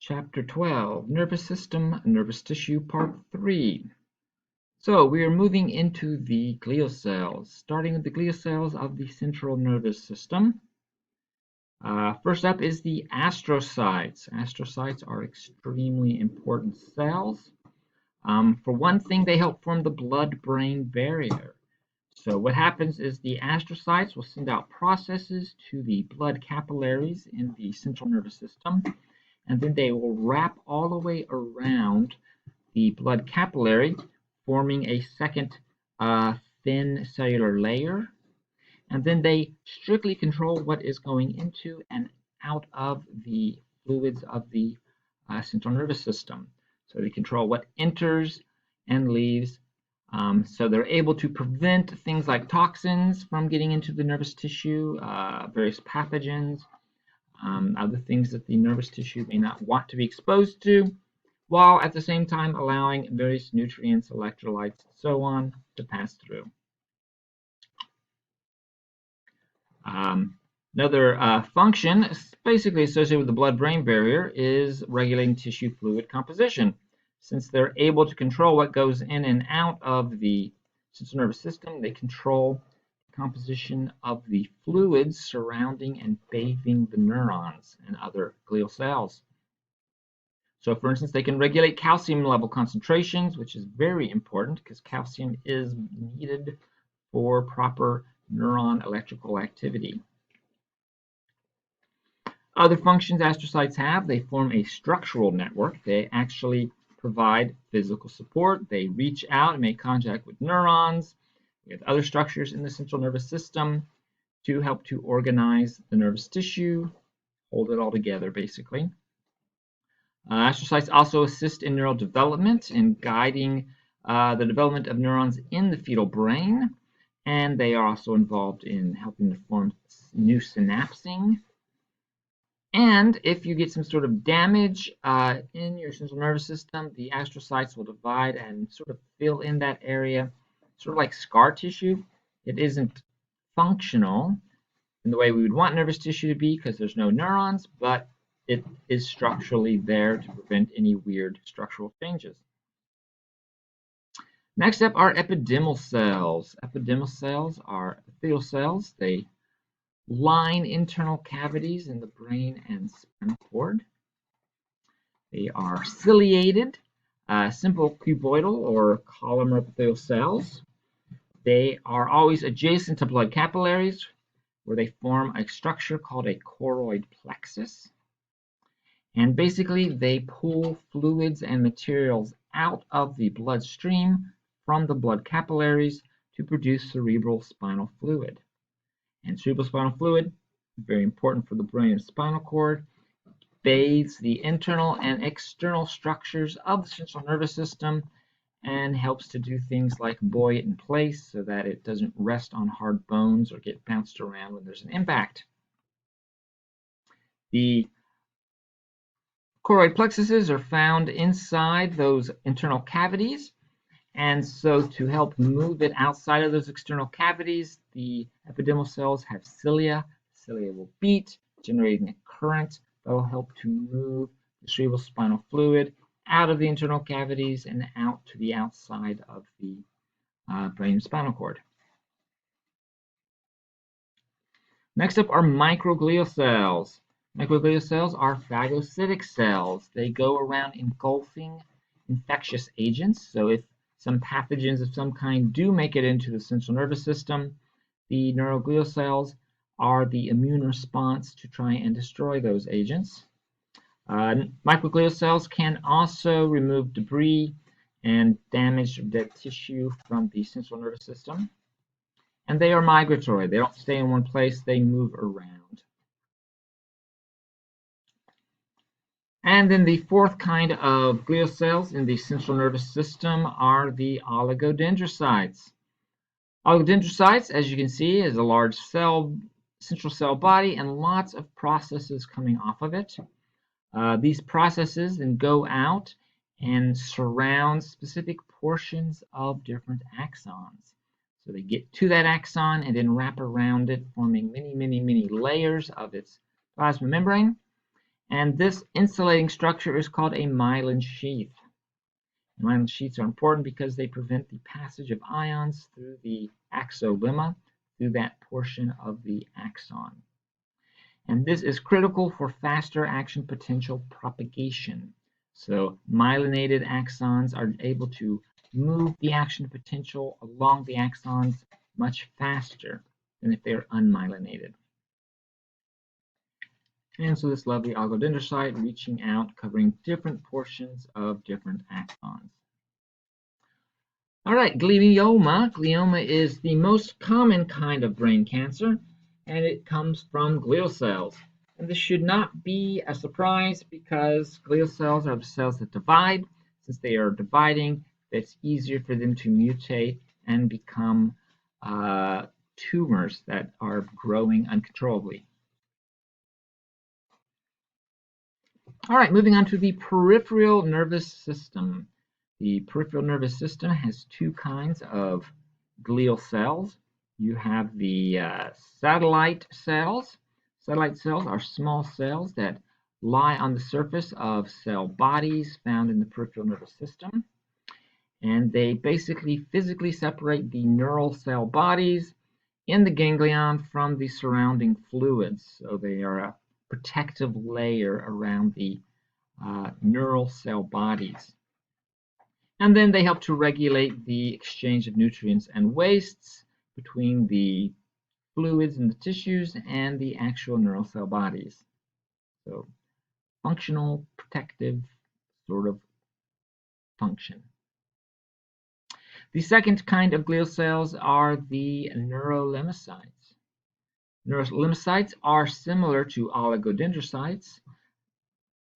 Chapter 12, Nervous System, Nervous Tissue, Part 3. So we are moving into the glial cells, starting with the glial cells of the central nervous system. First up is the astrocytes. Astrocytes are extremely important cells. For one thing, they help form the blood-brain barrier. So what happens is the astrocytes will send out processes to the blood capillaries in the central nervous system, and then they will wrap all the way around the blood capillary, forming a second thin cellular layer. And then they strictly control what is going into and out of the fluids of the central nervous system. So they control what enters and leaves. So they're able to prevent things like toxins from getting into the nervous tissue, various pathogens, other things that the nervous tissue may not want to be exposed to, while at the same time allowing various nutrients, electrolytes, and so on to pass through. Another function basically associated with the blood-brain barrier is regulating tissue fluid composition. Since they're able to control what goes in and out of the central nervous system, they control composition of the fluids surrounding and bathing the neurons and other glial cells. So for instance, they can regulate calcium level concentrations, which is very important because calcium is needed for proper neuron electrical activity. Other functions astrocytes have, they form a structural network. They actually provide physical support. They reach out and make contact with neurons, with other structures in the central nervous system to help to organize the nervous tissue, hold it all together basically. Astrocytes also assist in neural development and guiding the development of neurons in the fetal brain, and they are also involved in helping to form new synapsing. And if you get some sort of damage in your central nervous system, the astrocytes will divide and sort of fill in that area, sort of like scar tissue. It isn't functional in the way we would want nervous tissue to be because there's no neurons, but it is structurally there to prevent any weird structural changes. Next up are epidermal cells. Epidermal cells are epithelial cells. They line internal cavities in the brain and spinal cord. They are ciliated, simple cuboidal or columnar epithelial cells. They are always adjacent to blood capillaries, where they form a structure called a choroid plexus. And basically, they pull fluids and materials out of the bloodstream from the blood capillaries to produce cerebral spinal fluid. And cerebrospinal fluid, very important for the brain and spinal cord, bathes the internal and external structures of the central nervous system and helps to do things like buoy it in place so that it doesn't rest on hard bones or get bounced around when there's an impact. The choroid plexuses are found inside those internal cavities. And so to help move it outside of those external cavities, the epidermal cells have cilia. Cilia will beat, generating a current that will help to move the cerebrospinal fluid out of the internal cavities and out to the outside of the brain and spinal cord. Next up are microglial cells. Microglial cells are phagocytic cells. They go around engulfing infectious agents. So if some pathogens of some kind do make it into the central nervous system, the neuroglial cells are the immune response to try and destroy those agents. Microglial cells can also remove debris and damaged dead tissue from the central nervous system. And they are migratory. They don't stay in one place, they move around. And then the fourth kind of glial cells in the central nervous system are the oligodendrocytes. Oligodendrocytes, as you can see, is a large central cell body and lots of processes coming off of it. These processes then go out and surround specific portions of different axons. So they get to that axon and then wrap around it, forming many layers of its plasma membrane. And this insulating structure is called a myelin sheath. Myelin sheaths are important because they prevent the passage of ions through the axolemma, through that portion of the axon. And this is critical for faster action potential propagation. So myelinated axons are able to move the action potential along the axons much faster than if they're unmyelinated. And so this lovely oligodendrocyte reaching out, covering different portions of different axons. All right, glioma. Glioma is the most common kind of brain cancer, and it comes from glial cells. And this should not be a surprise because glial cells are the cells that divide. Since they are dividing, it's easier for them to mutate and become tumors that are growing uncontrollably. All right, moving on to the peripheral nervous system. The peripheral nervous system has two kinds of glial cells. You have the satellite cells. Satellite cells are small cells that lie on the surface of cell bodies found in the peripheral nervous system. And they basically physically separate the neural cell bodies in the ganglion from the surrounding fluids. So they are a protective layer around the neural cell bodies. And then they help to regulate the exchange of nutrients and wastes between the fluids in the tissues and the actual neural cell bodies. So functional, protective sort of function. The second kind of glial cells are the neurolimocytes. Neurolimocytes are similar to oligodendrocytes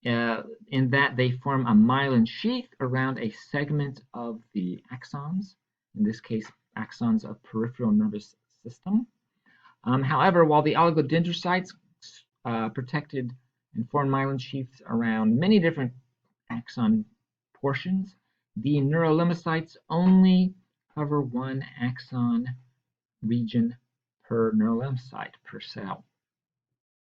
in that they form a myelin sheath around a segment of the axons, in this case, axons of peripheral nervous system. However, while the oligodendrocytes protected and formed myelin sheaths around many different axon portions, the neurolimocytes only cover one axon region per neurolimocyte per cell.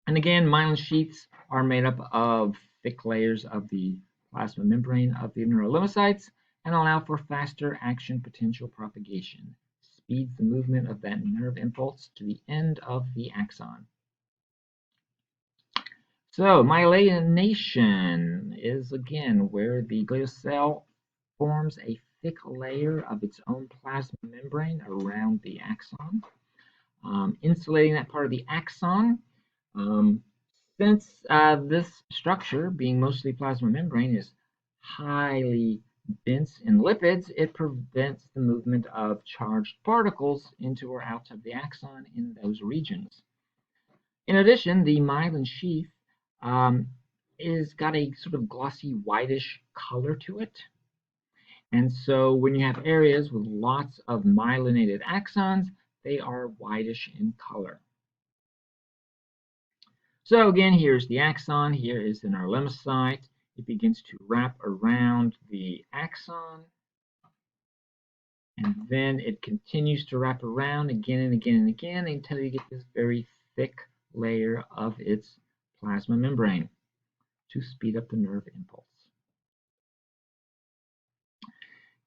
And again, myelin sheaths are made up of thick layers of the plasma membrane of the neurolimocytes and allow for faster action potential propagation, speeds the movement of that nerve impulse to the end of the axon. So myelination is again where the glial cell forms a thick layer of its own plasma membrane around the axon, insulating that part of the axon. Since this structure, being mostly plasma membrane, is highly dense in lipids, it prevents the movement of charged particles into or out of the axon in those regions. In addition, the myelin sheath is got a sort of glossy whitish color to it. And so when you have areas with lots of myelinated axons, they are whitish in color. So again, here's the axon, here is the neurolimocyte. It begins to wrap around the axon, and then it continues to wrap around again and again and again until you get this very thick layer of its plasma membrane to speed up the nerve impulse.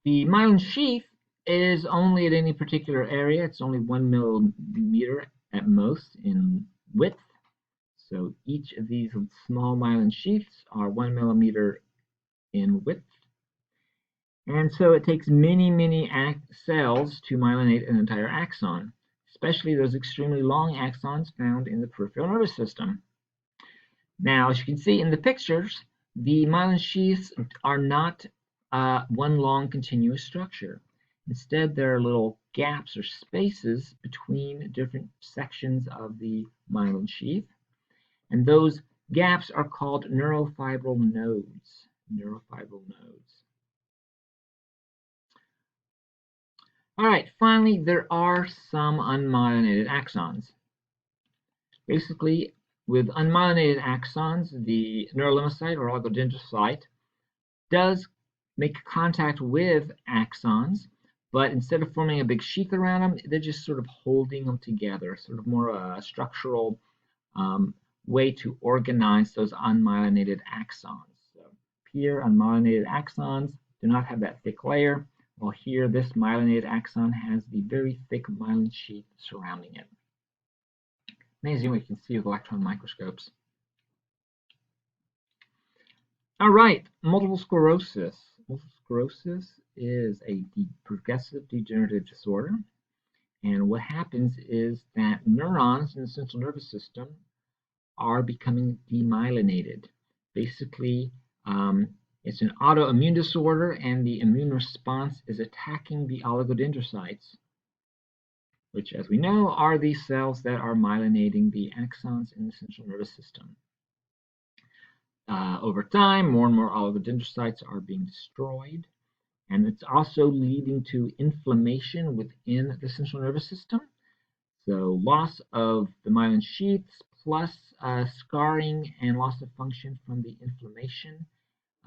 The myelin sheath is only at any particular area. It's only 1 millimeter at most in width. So each of these small myelin sheaths are 1 millimeter in width. And so it takes many, many cells to myelinate an entire axon, especially those extremely long axons found in the peripheral nervous system. Now, as you can see in the pictures, the myelin sheaths are not one long continuous structure. Instead, there are little gaps or spaces between different sections of the myelin sheath. And those gaps are called neurofibril nodes. Neurofibril nodes. All right, finally, there are some unmyelinated axons. Basically, with unmyelinated axons, the neurolimocyte or oligodendrocyte does make contact with axons, but instead of forming a big sheath around them, they're just sort of holding them together, sort of more a structural way to organize those unmyelinated axons. So here, unmyelinated axons do not have that thick layer, while here, this myelinated axon has the very thick myelin sheath surrounding it. Amazing what you can see with electron microscopes. All right, multiple sclerosis. Multiple sclerosis is a progressive degenerative disorder. And what happens is that neurons in the central nervous system are becoming demyelinated. Basically, it's an autoimmune disorder, and the immune response is attacking the oligodendrocytes, which, as we know, are these cells that are myelinating the axons in the central nervous system. Over time, more and more oligodendrocytes are being destroyed, and it's also leading to inflammation within the central nervous system. So loss of the myelin sheaths plus scarring and loss of function from the inflammation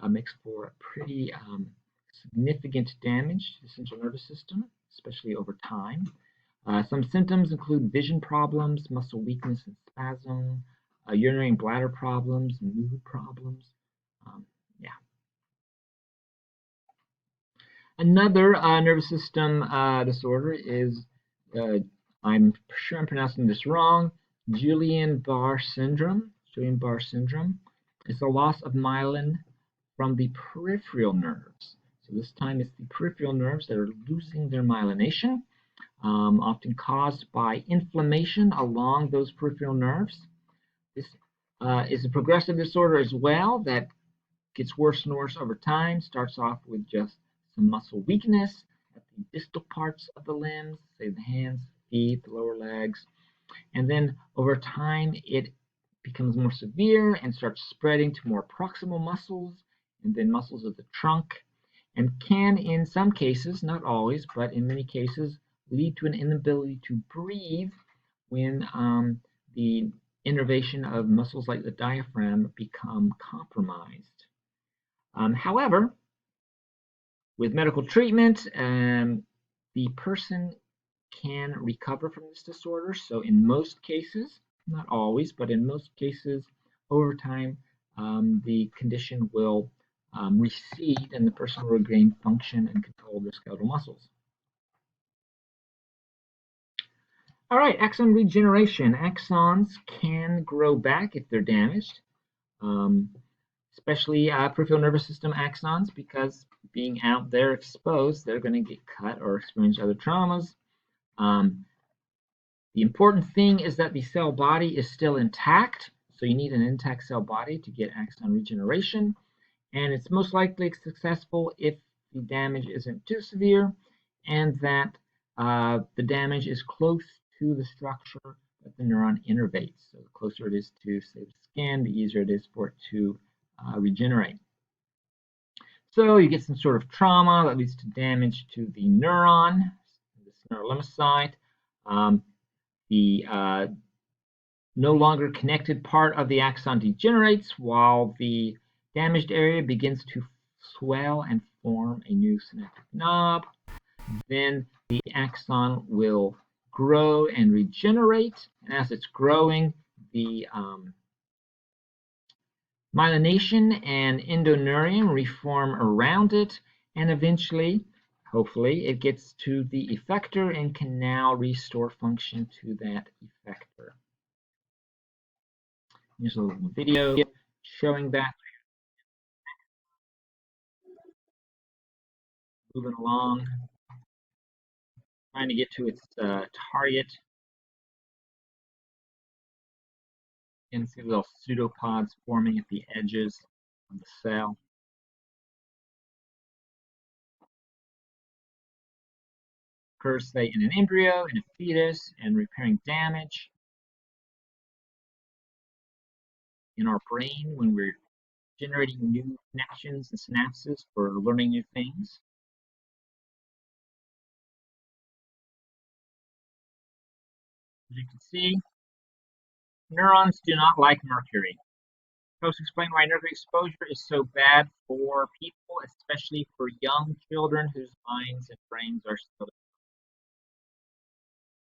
makes for pretty significant damage to the central nervous system, especially over time. Some symptoms include vision problems, muscle weakness and spasm, urinary and bladder problems, mood problems. Yeah. Another nervous system disorder is, I'm sure I'm pronouncing this wrong, Julian Barr syndrome. Julian Barr syndrome is the loss of myelin from the peripheral nerves. So this time it's the peripheral nerves that are losing their myelination, often caused by inflammation along those peripheral nerves. This is a progressive disorder as well that gets worse and worse over time. Starts off with just some muscle weakness at the distal parts of the limbs, say the hands, feet, the lower legs, and then over time it becomes more severe and starts spreading to more proximal muscles and then muscles of the trunk, and can, in some cases, not always, but in many cases, lead to an inability to breathe when the innervation of muscles like the diaphragm become compromised. However, with medical treatment, the person can recover from this disorder. So in most cases, not always, but in most cases, over time, the condition will recede and the person will regain function and control of their skeletal muscles. All right, axon regeneration. Axons can grow back if they're damaged, especially peripheral nervous system axons, because being out there exposed, they're going to get cut or experience other traumas. The important thing is that the cell body is still intact, so you need an intact cell body to get axon regeneration, and it's most likely successful if the damage isn't too severe and that the damage is close to the structure that the neuron innervates. So the closer it is to, say, the skin, the easier it is for it to regenerate. So you get some sort of trauma that leads to damage to the neuron, this neurolimocyte. The no longer connected part of the axon degenerates while the damaged area begins to swell and form a new synaptic knob. Then the axon will grow and regenerate, and as it's growing, the myelination and endoneurium reform around it, and eventually, hopefully, it gets to the effector and can now restore function to that effector. Here's a little video showing that. Moving along, trying to get to its target. You can see little pseudopods forming at the edges of the cell. Occurs, say, in an embryo, in a fetus, and repairing damage in our brain when we're generating new connections and synapses for learning new things. As you can see, neurons do not like mercury. Helps explain why mercury exposure is so bad for people, especially for young children whose minds and brains are still